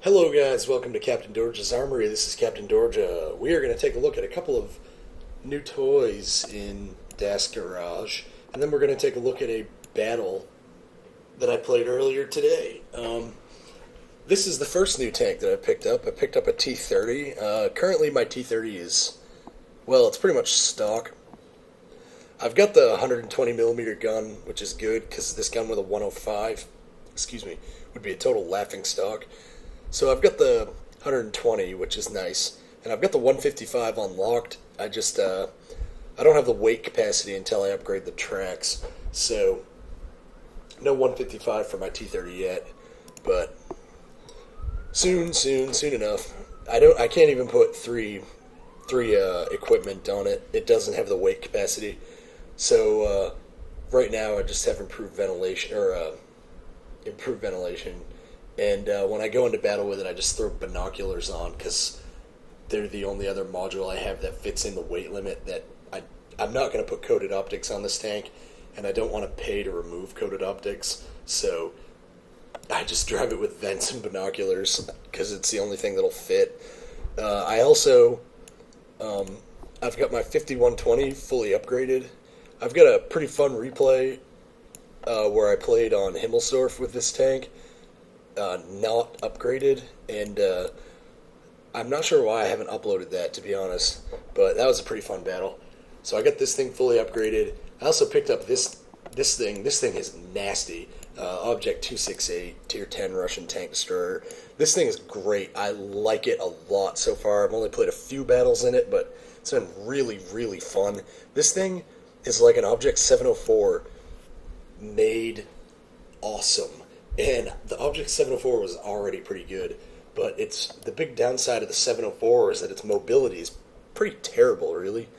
Hello guys, welcome to Captain Dorge's Armory. This is Captain Dorge. We are going to take a look at a couple of new toys in Das Garage, and then we're going to take a look at a battle that I played earlier today. This is the first new tank that I picked up. I picked up a T-30. Currently my T-30 is, well, it's pretty much stock. I've got the 120mm gun, which is good because this gun with a 105, would be a total laughing stock. So I've got the 120, which is nice, and I've got the 155 unlocked. I don't have the weight capacity until I upgrade the tracks, so no 155 for my T-30 yet, but soon enough. I can't even put three equipment on it. It doesn't have the weight capacity, so right now I just have improved ventilation. And when I go into battle with it, I just throw binoculars on because they're the only other module I have that fits in the weight limit. That I'm not going to put coated optics on this tank, and I don't want to pay to remove coated optics, so I just drive it with vents and binoculars because it's the only thing that'll fit. I also, I've got my 5120 fully upgraded. I've got a pretty fun replay where I played on Himmelsdorf with this tank. Not upgraded, and I'm not sure why I haven't uploaded that, to be honest, but that was a pretty fun battle. So I got this thing fully upgraded. I also picked up this thing. This thing is nasty. Object 268, Tier 10 Russian Tank Destroyer. This thing is great. I like it a lot so far. I've only played a few battles in it, but it's been really fun. This thing is like an Object 704 made awesome. And the Object 704 was already pretty good, but it's the big downside of the 704 is that its mobility is pretty terrible, really.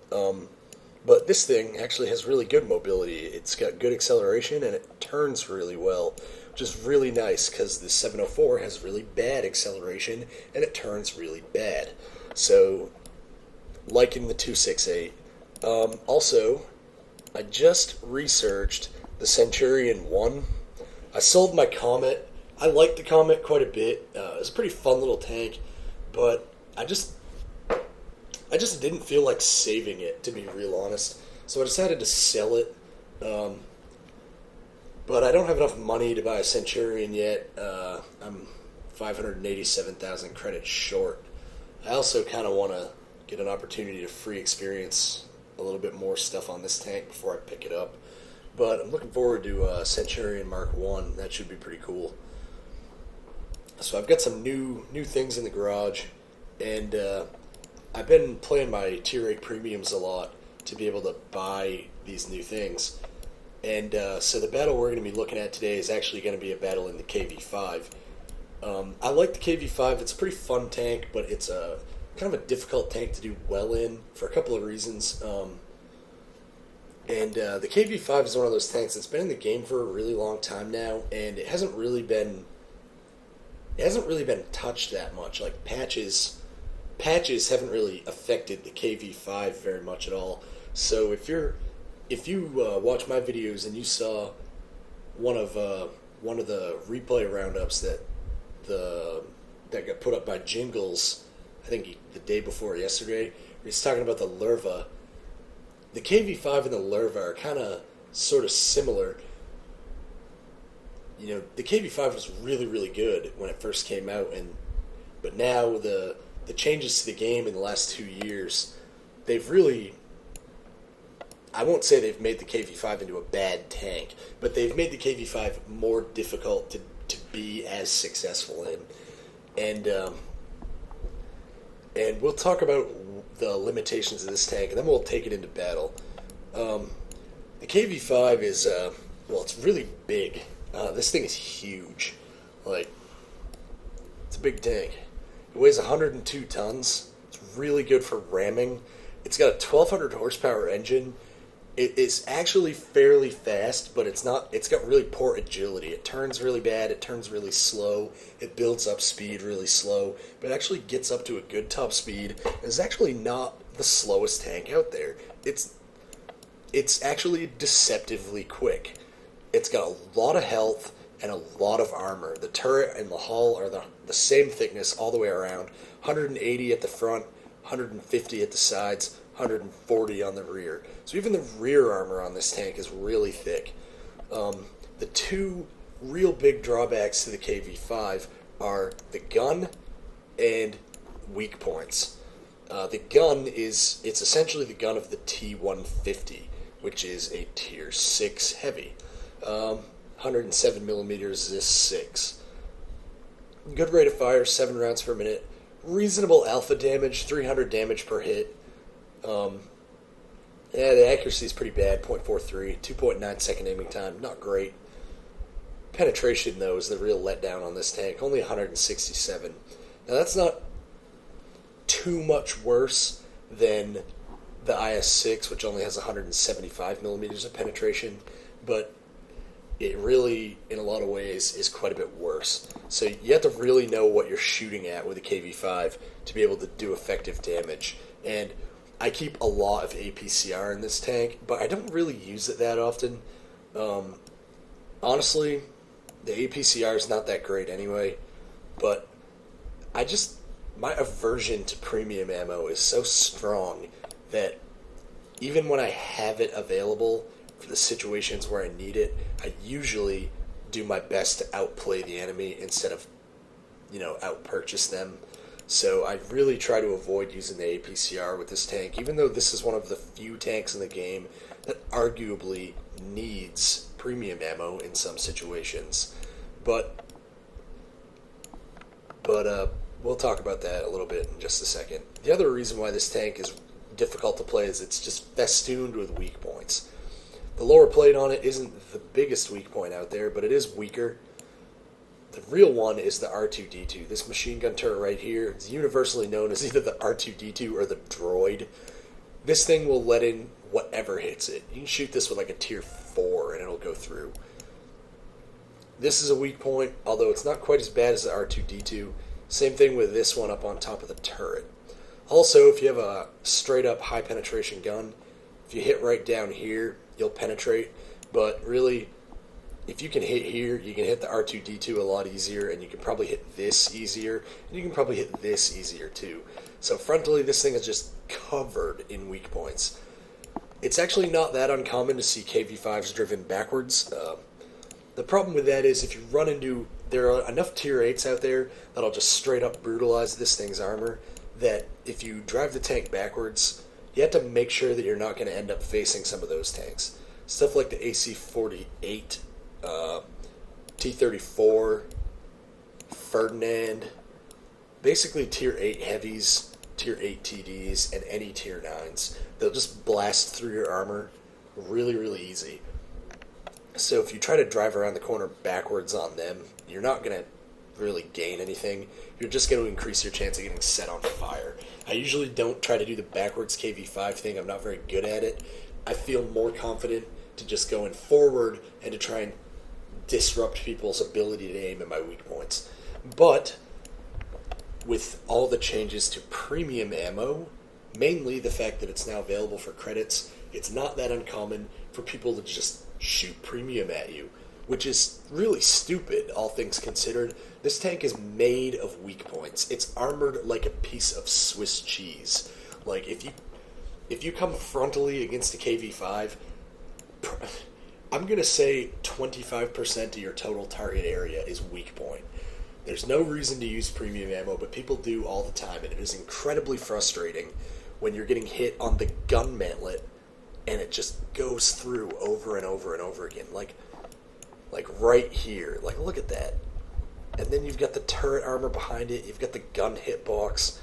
But this thing actually has really good mobility. It's got good acceleration, and it turns really well, which is really nice because the 704 has really bad acceleration, and it turns really bad. So, liking the 268. Also, I just researched the Centurion 1. I sold my Comet. I liked the Comet quite a bit. It was a pretty fun little tank, but I just didn't feel like saving it, to be real honest. So I decided to sell it. But I don't have enough money to buy a Centurion yet. I'm 587,000 credits short. I also kind of want to get an opportunity to free experience a little bit more stuff on this tank before I pick it up. But I'm looking forward to Centurion Mark 1. That should be pretty cool. So I've got some new things in the garage, and I've been playing my Tier 8 premiums a lot to be able to buy these new things. And so the battle we're going to be looking at today is actually going to be a battle in the KV-5. I like the KV-5. It's a pretty fun tank, but it's a kind of a difficult tank to do well in for a couple of reasons. And the KV-5 is one of those tanks that's been in the game for a really long time now, and it hasn't really been touched that much. Like patches haven't really affected the KV-5 very much at all. So if you watch my videos and you saw one of the replay roundups that got put up by Jingles, I think the day before yesterday, where he's talking about the Lerva. The KV-5 and the Lerva are kind of sort of similar. You know, the KV-5 was really good when it first came out, but now the changes to the game in the last 2 years, they've really, I won't say they've made the KV-5 into a bad tank, but they've made the KV-5 more difficult to be as successful in. And we'll talk about the limitations of this tank, and then we'll take it into battle. The KV-5 is, it's really big. This thing is huge. Like, it's a big tank. It weighs 102 tons. It's really good for ramming. It's got a 1200 horsepower engine. It is actually fairly fast, but it's got really poor agility. It turns really bad, it turns really slow, it builds up speed really slow, but it actually gets up to a good top speed. It's actually not the slowest tank out there. It's actually deceptively quick. It's got a lot of health, and a lot of armor. The turret and the hull are the same thickness all the way around. 180 at the front, 150 at the sides, 140 on the rear. So even the rear armor on this tank is really thick. The two real big drawbacks to the KV-5 are the gun and weak points. The gun it's essentially the gun of the T-150, which is a tier 6 heavy. 107 millimeters is 6. Good rate of fire, 7 rounds per minute. Reasonable alpha damage, 300 damage per hit. The accuracy is pretty bad, 0.43, 2.9 second aiming time, not great. Penetration, though, is the real letdown on this tank, only 167. Now, that's not too much worse than the IS-6, which only has 175 millimeters of penetration, but it really, in a lot of ways, is quite a bit worse. So you have to really know what you're shooting at with a KV-5 to be able to do effective damage. And I keep a lot of APCR in this tank, but I don't really use it that often. Honestly, the APCR is not that great anyway, but my aversion to premium ammo is so strong that even when I have it available for the situations where I need it, I usually do my best to outplay the enemy instead of, out-purchase them. So I really try to avoid using the APCR with this tank, even though this is one of the few tanks in the game that arguably needs premium ammo in some situations. But we'll talk about that a little bit in just a second. The other reason why this tank is difficult to play is it's just festooned with weak points. The lower plate on it isn't the biggest weak point out there, but it is weaker. The real one is the R2-D2. This machine gun turret right here is universally known as either the R2-D2 or the droid. This thing will let in whatever hits it. You can shoot this with like a tier 4 and it'll go through. This is a weak point, although it's not quite as bad as the R2-D2. Same thing with this one up on top of the turret. Also, if you have a straight up high penetration gun, if you hit right down here, you'll penetrate. But really, if you can hit here, you can hit the R2-D2 a lot easier, and you can probably hit this easier, and you can probably hit this easier too. So frontally, this thing is just covered in weak points. It's actually not that uncommon to see KV-5s driven backwards. The problem with that is if you run into... There are enough tier 8s out there that'll just straight up brutalize this thing's armor, that if you drive the tank backwards, you have to make sure that you're not going to end up facing some of those tanks. Stuff like the AC-48, T-34, Ferdinand, basically tier 8 heavies, tier 8 TDs, and any tier 9s. They'll just blast through your armor really, really easy. So if you try to drive around the corner backwards on them, you're not going to really gain anything. You're just going to increase your chance of getting set on fire. I usually don't try to do the backwards KV-5 thing. I'm not very good at it. I feel more confident to just going forward and to try and disrupt people's ability to aim at my weak points. But with all the changes to premium ammo, mainly the fact that it's now available for credits, it's not that uncommon for people to just shoot premium at you, which is really stupid, all things considered. This tank is made of weak points. It's armored like a piece of Swiss cheese. Like, if you come frontally against a KV-5, I'm going to say 25% of your total target area is weak point. There's no reason to use premium ammo, but people do all the time, and it is incredibly frustrating when you're getting hit on the gun mantlet and it just goes through over and over and over again. Like right here. Like, look at that. And then you've got the turret armor behind it. You've got the gun hitbox.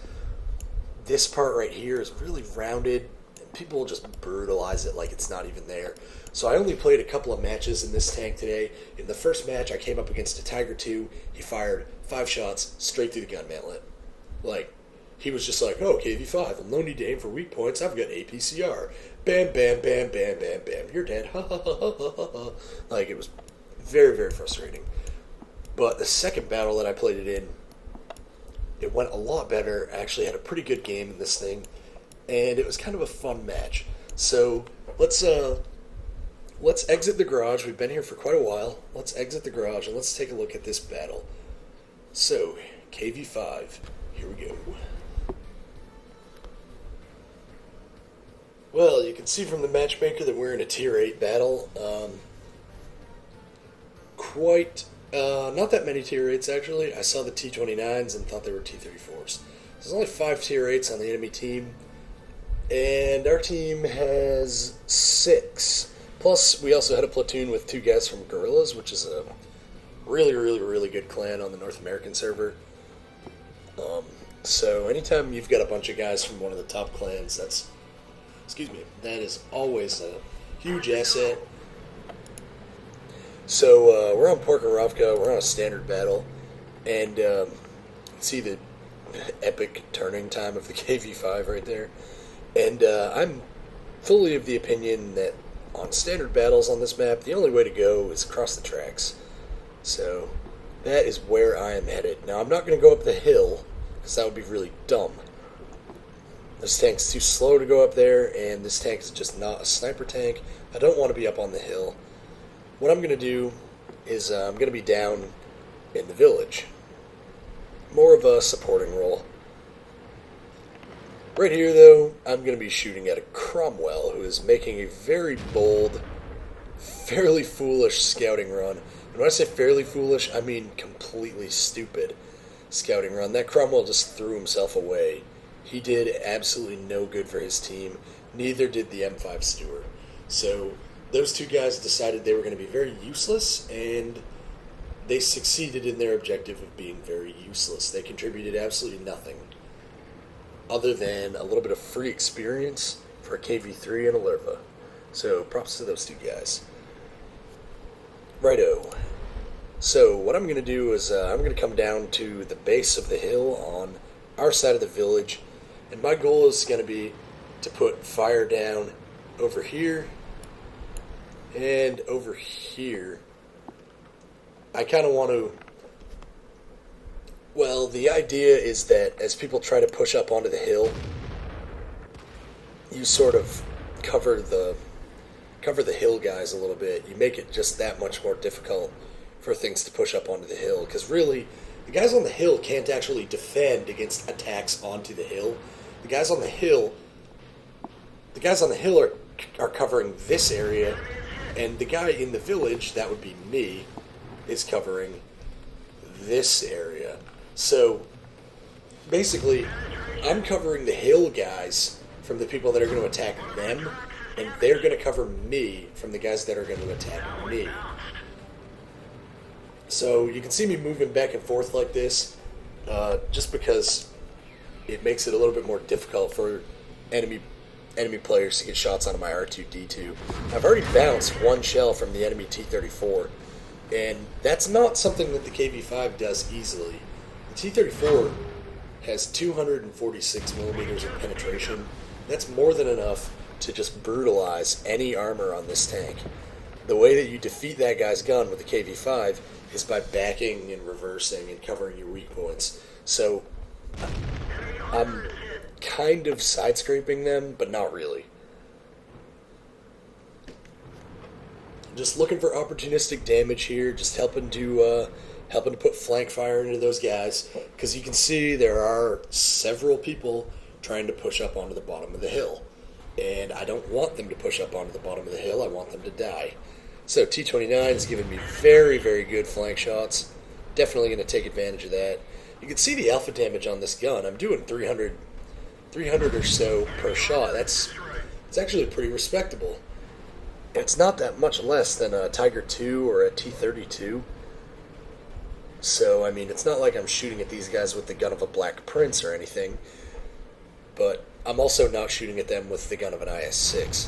This part right here is really rounded. And people just brutalize it like it's not even there. So I only played a couple of matches in this tank today. In the first match, I came up against a Tiger 2. He fired 5 shots straight through the gun mantlet. Like, he was just like, oh, KV-5, no need to aim for weak points. I've got APCR. Bam, bam, bam, bam, bam, bam. You're dead. Ha, ha, ha, ha, ha, ha. Like, it was very, very frustrating. But the second battle that I played it in, it went a lot better. I actually had a pretty good game in this thing, and it was kind of a fun match. So let's let's exit the garage. We've been here for quite a while. Let's exit the garage and let's take a look at this battle. So, KV-5, here we go. Well, you can see from the matchmaker that we're in a Tier 8 battle. Not that many Tier 8s actually. I saw the T-29s and thought they were T-34s. There's only 5 Tier 8s on the enemy team, and our team has 6. Plus, we also had a platoon with 2 guys from Guerrillas, which is a really good clan on the North American server. So anytime you've got a bunch of guys from one of the top clans, that is always a huge asset. So we're on Porkorovka, we're on a standard battle, and see the epic turning time of the KV-5 right there. And I'm fully of the opinion that on standard battles on this map, the only way to go is across the tracks. So that is where I am headed. Now I'm not going to go up the hill, because that would be really dumb. This tank's too slow to go up there, and this tank is just not a sniper tank. I don't want to be up on the hill. What I'm going to do is I'm going to be down in the village. More of a supporting role. Right here, though, I'm going to be shooting at a Cromwell, who is making a very bold, fairly foolish scouting run. And when I say fairly foolish, I mean completely stupid scouting run. That Cromwell just threw himself away. He did absolutely no good for his team. Neither did the M5 Stewart. So those 2 guys decided they were going to be very useless, and they succeeded in their objective of being very useless. They contributed absolutely nothing other than a little bit of free experience for a KV-3 and a Lerva. So props to those 2 guys. Righto. So what I'm going to do is I'm going to come down to the base of the hill on our side of the village, and my goal is going to be to put fire down over here and over here. I kind of want to... Well, the idea is that as people try to push up onto the hill, you sort of cover the hill guys a little bit. You make it just that much more difficult for things to push up onto the hill, because really, the guys on the hill can't actually defend against attacks onto the hill. The guys on the hill are covering this area, and the guy in the village, that would be me, is covering this area. So basically, I'm covering the hill guys from the people that are going to attack them, and they're going to cover me from the guys that are going to attack me. So you can see me moving back and forth like this, just because it makes it a little bit more difficult for enemy players to get shots onto my R2-D2. I've already bounced 1 shell from the enemy T-34, and that's not something that the KV-5 does easily. The T-34 has 246 millimeters of penetration. That's more than enough to just brutalize any armor on this tank. The way that you defeat that guy's gun with the KV-5 is by backing and reversing and covering your weak points. So I'm kind of side-scraping them, but not really. Just looking for opportunistic damage here, just helping to put flank fire into those guys, because you can see there are several people trying to push up onto the bottom of the hill, and I don't want them to push up onto the bottom of the hill. I want them to die. So T-29 is giving me very good flank shots. Definitely going to take advantage of that. You can see the alpha damage on this gun. I'm doing 300 or so per shot. It's actually pretty respectable. It's not that much less than a Tiger II or a T-32. So, I mean, it's not like I'm shooting at these guys with the gun of a Black Prince or anything. But I'm also not shooting at them with the gun of an IS-6.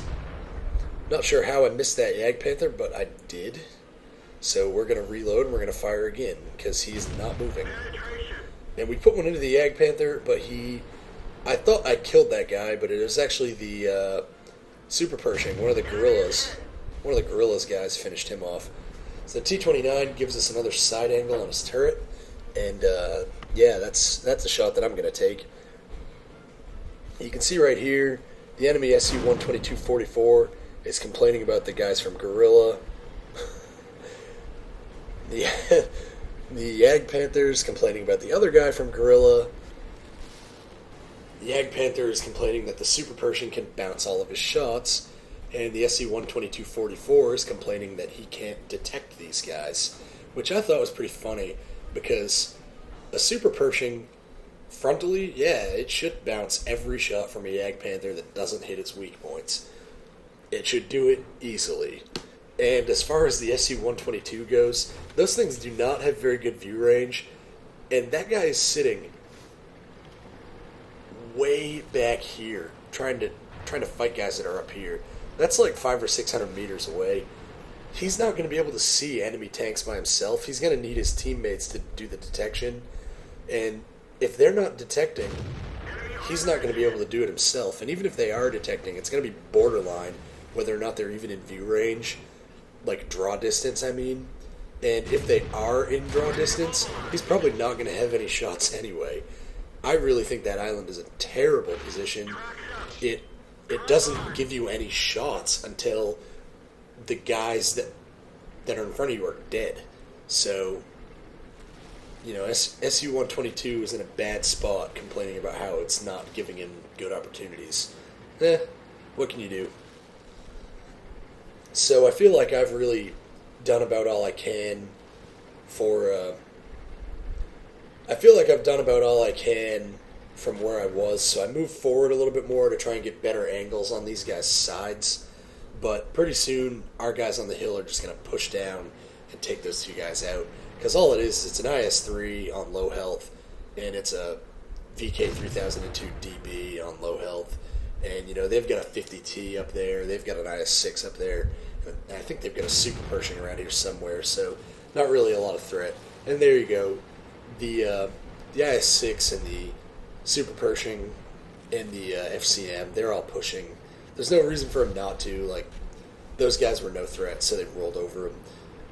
Not sure how I missed that Jagdpanther, but I did. So we're going to reload and we're going to fire again, because he's not moving. And we put one into the Jagdpanther, but I thought I killed that guy, but it was actually the Super Pershing, one of the Guerrillas guys finished him off. So the T-29 gives us another side angle on his turret, and yeah, that's a shot that I'm going to take. You can see right here, the enemy Su-122-44 is complaining about the guys from Gorilla. the the Yag Panthers complaining about the other guy from Gorilla. The Yag Panther is complaining that the Super Persian can bounce all of his shots, and the SC-122-44 is complaining that he can't detect these guys, which I thought was pretty funny, because a Super Pershing, frontally, yeah, it should bounce every shot from a Yag Panther that doesn't hit its weak points. It should do it easily. And as far as the SC-122 goes, those things do not have very good view range, and that guy is sitting way back here, trying to fight guys that are up here. That's like 500 or 600 meters away. He's not going to be able to see enemy tanks by himself. He's going to need his teammates to do the detection. And if they're not detecting, he's not going to be able to do it himself. And even if they are detecting, it's going to be borderline whether or not they're even in view range, like draw distance, I mean. And if they are in draw distance, he's probably not going to have any shots anyway. I really think that island is a terrible position. It doesn't give you any shots until the guys that are in front of you are dead. So, you know, SU-122 is in a bad spot complaining about how it's not giving him good opportunities. What can you do? So I feel like I've really done about all I can for... I feel like I've done about all I can from where I was, so I moved forward a little bit more to try and get better angles on these guys' sides. But pretty soon, our guys on the hill are just going to push down and take those two guys out. Because all it is, it's an IS-3 on low health, and it's a VK-3002 DB on low health. And, you know, they've got a 50T up there, they've got an IS-6 up there, and I think they've got a Super Pershing around here somewhere, so not really a lot of threat. And there you go. The IS-6 and the Super Pershing and the FCM, they're all pushing. There's no reason for them not to. Like, those guys were no threat, so they've rolled over them.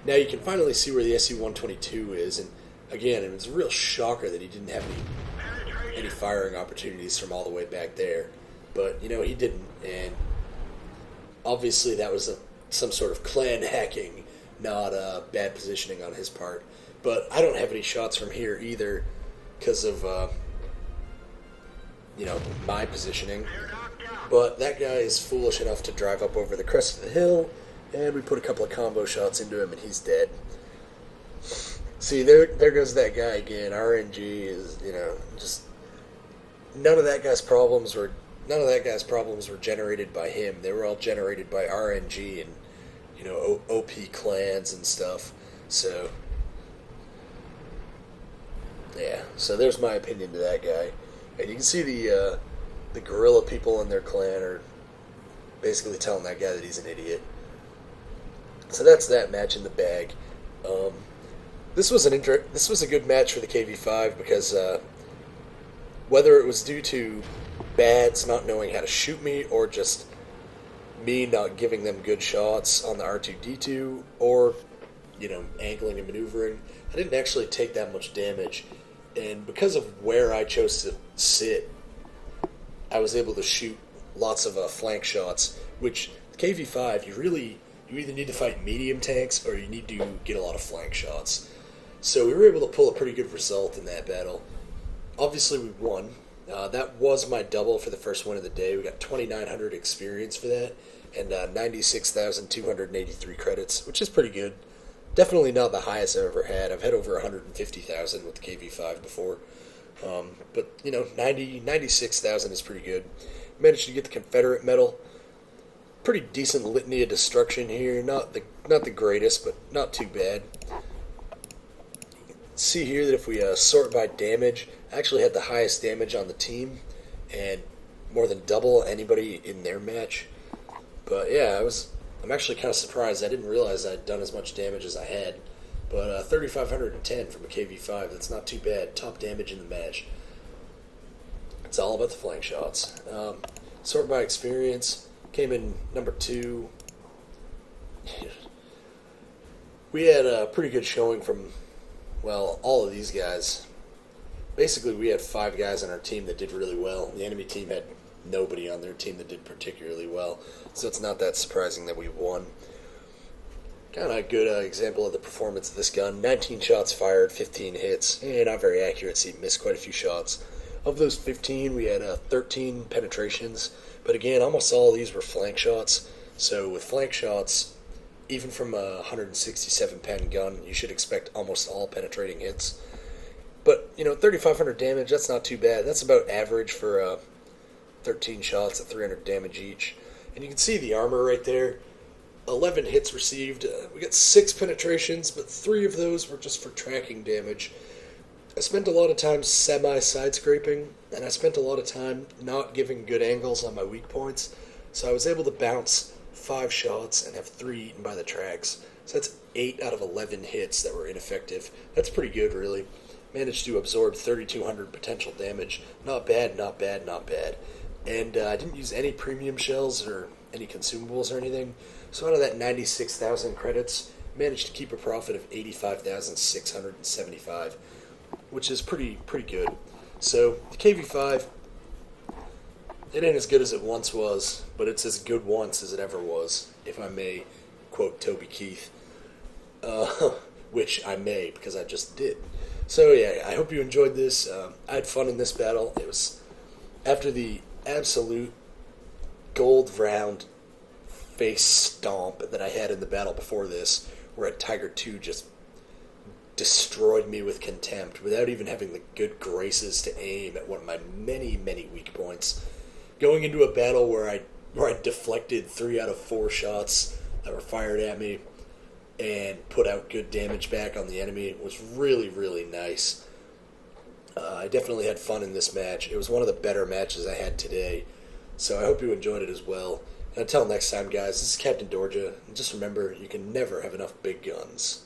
Now you can finally see where the SU-122 is, and again, it was a real shocker that he didn't have any firing opportunities from all the way back there. But, you know, he didn't, and obviously that was some sort of clan hacking, not bad positioning on his part. But I don't have any shots from here either because of, you know, my positioning. But that guy is foolish enough to drive up over the crest of the hill, and we put a couple of combo shots into him, and he's dead. See, there goes that guy again. RNG is, you know, just none of that guy's problems were generated by him. They were all generated by RNG and, you know, OP clans and stuff. So, yeah. So there's my opinion to that guy. And you can see the guerrilla people in their clan are basically telling that guy that he's an idiot. So that's that match in the bag. This was a good match for the KV-5 because whether it was due to Bads not knowing how to shoot me or just me not giving them good shots on the R2-D2 or, you know, angling and maneuvering, I didn't actually take that much damage. And because of where I chose to sit, I was able to shoot lots of flank shots, which KV-5, you either need to fight medium tanks or you need to get a lot of flank shots. So we were able to pull a pretty good result in that battle. Obviously we won. That was my double for the first win of the day. We got 2,900 experience for that and 96,283 credits, which is pretty good. Definitely not the highest I've ever had. I've had over 150,000 with the KV-5 before. But, you know, 96,000 is pretty good. Managed to get the Confederate medal. Pretty decent litany of destruction here. Not the greatest, but not too bad. See here that if we sort by damage, I actually had the highest damage on the team and more than double anybody in their match. But yeah, I'm actually kind of surprised. I didn't realize I'd done as much damage as I had. But 3,510 from a KV-5, that's not too bad. Top damage in the match. It's all about the flank shots. Sort by experience, came in number 2. We had a pretty good showing from, well, all of these guys. Basically, we had 5 guys on our team that did really well. The enemy team had nobody on their team that did particularly well. So it's not that surprising that we won. Kind of a good example of the performance of this gun. 19 shots fired, 15 hits, and not very accurate, so he missed quite a few shots. Of those 15, we had 13 penetrations, but again, almost all of these were flank shots. So with flank shots, even from a 167 pen gun, you should expect almost all penetrating hits. But, 3,500 damage, that's not too bad. That's about average for 13 shots at 300 damage each. And you can see the armor right there. 11 hits received. We got 6 penetrations, but 3 of those were just for tracking damage. I spent a lot of time side scraping, and I spent a lot of time not giving good angles on my weak points. So I was able to bounce 5 shots and have 3 eaten by the tracks. So that's 8 out of 11 hits that were ineffective. That's pretty good, really. Managed to absorb 3,200 potential damage. Not bad, not bad, not bad. And I didn't use any premium shells or any consumables or anything. So out of that 96,000 credits, managed to keep a profit of 85,675, which is pretty good. So the KV-5, it ain't as good as it once was, but it's as good once as it ever was, if I may quote Toby Keith, which I may because I just did. So yeah, I hope you enjoyed this. I had fun in this battle. It was after the absolute gold round face stomp that I had in the battle before this, where Tiger 2 just destroyed me with contempt without even having the good graces to aim at one of my many, many weak points. Going into a battle where I deflected 3 out of 4 shots that were fired at me and put out good damage back on the enemy was really, really nice. I definitely had fun in this match. It was one of the better matches I had today, so I hope you enjoyed it as well. And until next time, guys, this is Captain Dorja, and just remember, you can never have enough big guns.